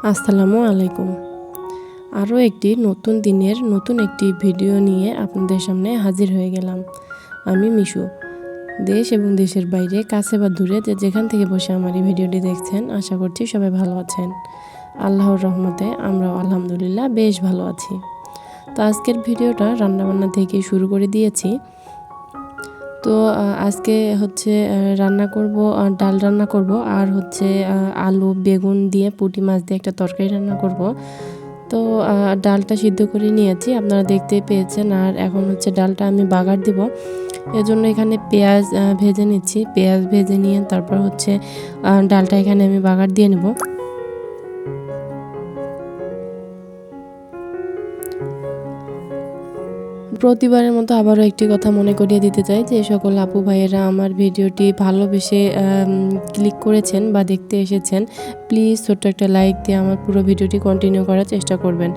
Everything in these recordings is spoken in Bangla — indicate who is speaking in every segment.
Speaker 1: আসসালামু আলাইকুম। আরও একটি নতুন দিনের নতুন একটি ভিডিও নিয়ে আপনাদের সামনে হাজির হয়ে গেলাম। আমি মিশু। দেশ এবং দেশের বাইরে কাছে বা দূরে যেখান থেকে বসে আমার এই ভিডিওটি দেখছেন, আশা করছি সবাই ভালো আছেন। আল্লাহর রহমতে আমরাও আলহামদুলিল্লাহ বেশ ভালো আছি। তো আজকের ভিডিওটা রান্নাবান্না থেকে শুরু করে দিয়েছি। তো আজকে হচ্ছে রান্না করব, ডাল রান্না করব, আর হচ্ছে আলু বেগুন দিয়ে পুঁটি মাছ দিয়ে একটা তরকারি রান্না করব। তো ডালটা সিদ্ধ করে নিয়েছি, আপনারা দেখতেই পেয়েছেন। আর এখন হচ্ছে ডালটা আমি বাগার দিব, এজন্য এখানে পেঁয়াজ ভেজে নিচ্ছি। পেঁয়াজ ভেজে নিয়ে তারপর হচ্ছে ডালটা এখানে আমি বাগার দিয়ে নেব। প্রতিবারের মতো আবারও একটি কথা মনে করিয়ে দিতে চাই যে সকল আপু ভাইয়েরা আমার ভিডিওটি ভালোবেসে ক্লিক করেছেন বা দেখতে এসেছেন, প্লিজ ছোট্ট একটা লাইক দিয়ে আমার পুরো ভিডিওটি কন্টিনিউ করার চেষ্টা করবেন।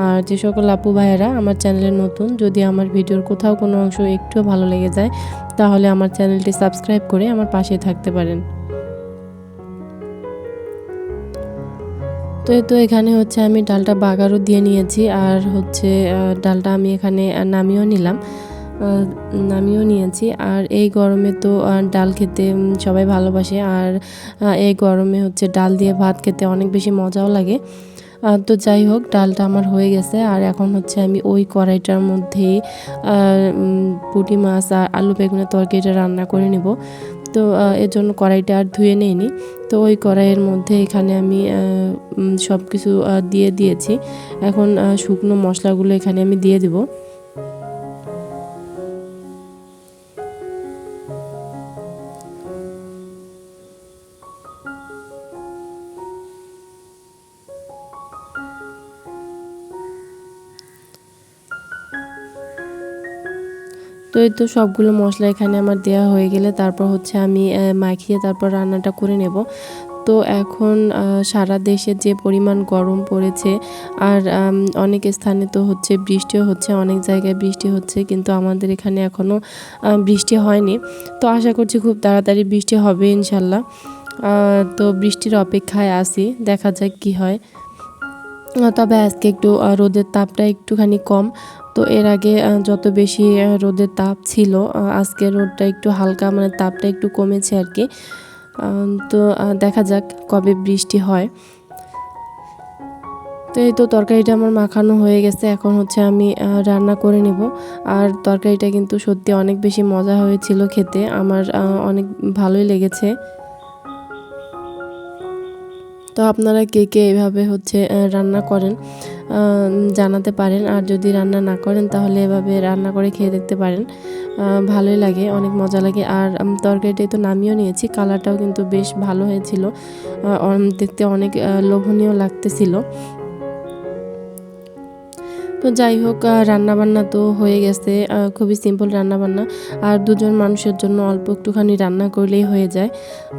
Speaker 1: আর যে সকল আপু ভাইয়েরা আমার চ্যানেলে নতুন, যদি আমার ভিডিওর কোথাও কোনো অংশ একটুও ভালো লেগে যায় তাহলে আমার চ্যানেলটি সাবস্ক্রাইব করে আমার পাশে থাকতে পারেন। তো এখানে হচ্ছে আমি ডালটা বাগারও দিয়ে নিয়েছি, আর হচ্ছে ডালটা আমি এখানে নামিয়েও নিয়েছি। আর এই গরমে তো ডাল খেতে সবাই ভালোবাসে, আর এই গরমে হচ্ছে ডাল দিয়ে ভাত খেতে অনেক বেশি মজাও লাগে। তো যাই হোক, ডালটা আমার হয়ে গেছে। আর এখন হচ্ছে আমি ওই কড়াইটার মধ্যেই পুঁটি মাছ আর আলু বেগুনের তরকারিটা রান্না করে নেব। তো এর জন্য কড়াইটা আর ধুয়ে নেইনি। তো ওই কড়াইয়ের মধ্যে এখানে আমি সব কিছু দিয়ে দিয়েছি। এখন শুকনো মশলাগুলো এখানে আমি দিয়ে দেব। তো এই তো সবগুলো মশলা এখানে আমার দেওয়া হয়ে গেলে তারপর হচ্ছে আমি মাখিয়ে তারপর রান্নাটা করে নেব। তো এখন সারা দেশে যে পরিমাণ গরম পড়েছে, আর অনেক স্থানে তো হচ্ছে বৃষ্টিও হচ্ছে, অনেক জায়গায় বৃষ্টি হচ্ছে, কিন্তু আমাদের এখানে এখনও বৃষ্টি হয়নি। তো আশা করছি খুব তাড়াতাড়ি বৃষ্টি হবে ইনশাল্লাহ। তো বৃষ্টির অপেক্ষায় আছি, দেখা যাক কি হয়। তবে আজকে একটু রোদের তাপটা একটুখানি কম। তো এর আগে যত বেশি রোদের তাপ ছিল, আজকে রোদটা একটু হালকা, মানে তাপটা একটু কমেছে আর কি। তো দেখা যাক কবে বৃষ্টি হয়। তো এই তো তরকারিটা আমার মাখানো হয়ে গেছে, এখন হচ্ছে আমি রান্না করে নেব। আর তরকারিটা কিন্তু সত্যি অনেক বেশি মজা হয়েছিল খেতে, আমার অনেক ভালোই লেগেছে। তো আপনারা কে কে এভাবে হচ্ছে রান্না করেন জানাতে পারেন। আর যদি রান্না না করেন তাহলে এভাবে রান্না করে খেয়ে দেখতে পারেন, ভালোই লাগে, অনেক মজা লাগে। আর তরকারিটা তো নামিয়েও নিয়েছি, কালারটাও কিন্তু বেশ ভালো হয়েছিল, দেখতে অনেক লোভনীয় লাগতেছিল। তো যাই হোক, রান্নাবান্না তো হয়ে গেছে, খুবই সিম্পল রান্নাবান্না। আর দুজন মানুষের জন্য অল্প একটুখানি রান্না করলেই হয়ে যায়।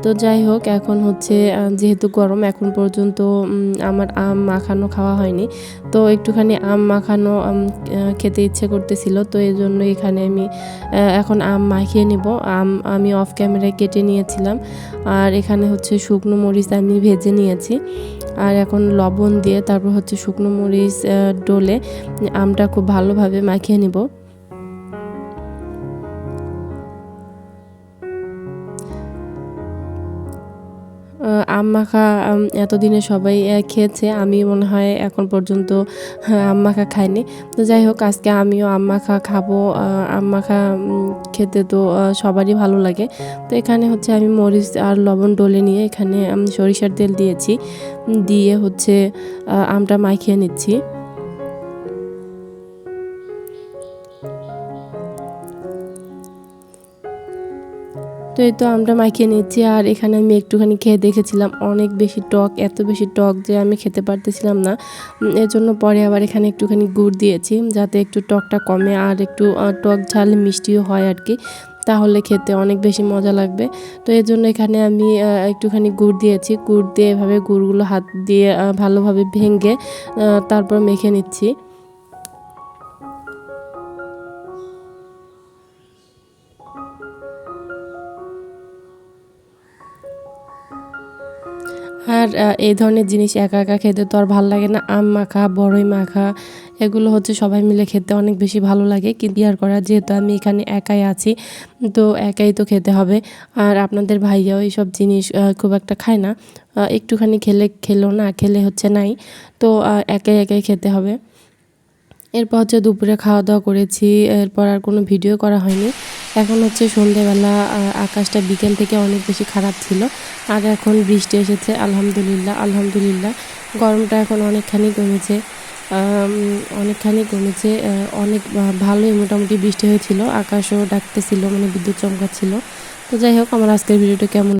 Speaker 1: তো যাই হোক, এখন হচ্ছে যেহেতু গরম, এখন পর্যন্ত আমার আম মাখানো খাওয়া হয়নি। তো একটুখানি আম মাখানো খেতে ইচ্ছে করতেছিল, তো এই জন্য এখানে আমি এখন আম মাখিয়ে নেব। আমি অফ ক্যামেরায় কেটে নিয়েছিলাম, আর এখানে হচ্ছে শুকনো মরিচ আমি ভেজে নিয়েছি। আর এখন লবণ দিয়ে তারপর হচ্ছে শুকনো মরিচ ডলে আমটা খুব ভালোভাবে মাখিয়ে নিব। আম মাখা এতদিনে সবাই খেয়েছে, আমি মনে হয় এখন পর্যন্ত আম মাখা খাইনি। তো যাই হোক, আজকে আমিও আম মাখা খাবো। আম মাখা খেতে তো সবারই ভালো লাগে। তো এখানে হচ্ছে আমি মরিচ আর লবণ ডলে নিয়ে এখানে আমি সরিষার তেল দিয়েছি, দিয়ে হচ্ছে আমটা মাখিয়ে নিচ্ছি। তো এই তো আমটা মাখিয়ে নিচ্ছি, আর এখানে আমি একটুখানি খেয়ে দেখেছিলাম, অনেক বেশি টক, এত বেশি টক যে আমি খেতে পারতেছিলাম না। এর জন্য পরে আবার এখানে একটুখানি গুড় দিয়েছি, যাতে একটু টকটা কমে আর একটু টক ঝাল মিষ্টিও হয় আর কি, তাহলে খেতে অনেক বেশি মজা লাগবে। তো এর জন্য এখানে আমি একটুখানি গুড় দিয়েছি। গুড় দিয়ে এভাবে গুড়গুলো হাত দিয়ে ভালোভাবে ভেঙে তারপর মেখে নিচ্ছি। আর এই ধরনের জিনিস একা একা খেতে তো আর ভালো লাগে না। আম মাখা, বড়ই মাখা এগুলো হচ্ছে সবাই মিলে খেতে অনেক বেশি ভালো লাগে। কিন্তু আর করা, যেহেতু আমি এখানে একাই আছি তো একাই তো খেতে হবে। আর আপনাদের ভাইয়াও এইসব জিনিস খুব একটা খায় না, একটুখানি খেলো, না খেলে হচ্ছে নাই। তো একাই একাই খেতে হবে। এরপর হচ্ছে দুপুরে খাওয়া দাওয়া করেছি, এরপর আর কোনো ভিডিও করা হয়নি। এখন হচ্ছে সন্ধেবেলা, আকাশটা বিকেল থেকে অনেক বেশি খারাপ ছিল, আর এখন বৃষ্টি এসেছে। আলহামদুলিল্লাহ আলহামদুলিল্লাহ। গরমটা এখন অনেকখানি কমেছে, অনেকখানি কমেছে। অনেক ভালোই মোটামুটি বৃষ্টি হয়েছিল, আকাশও ডাকতেছিল, মানে বিদ্যুৎ চমকাচ্ছিল। তো যাই হোক, আমার আজকের ভিডিওটা কেমন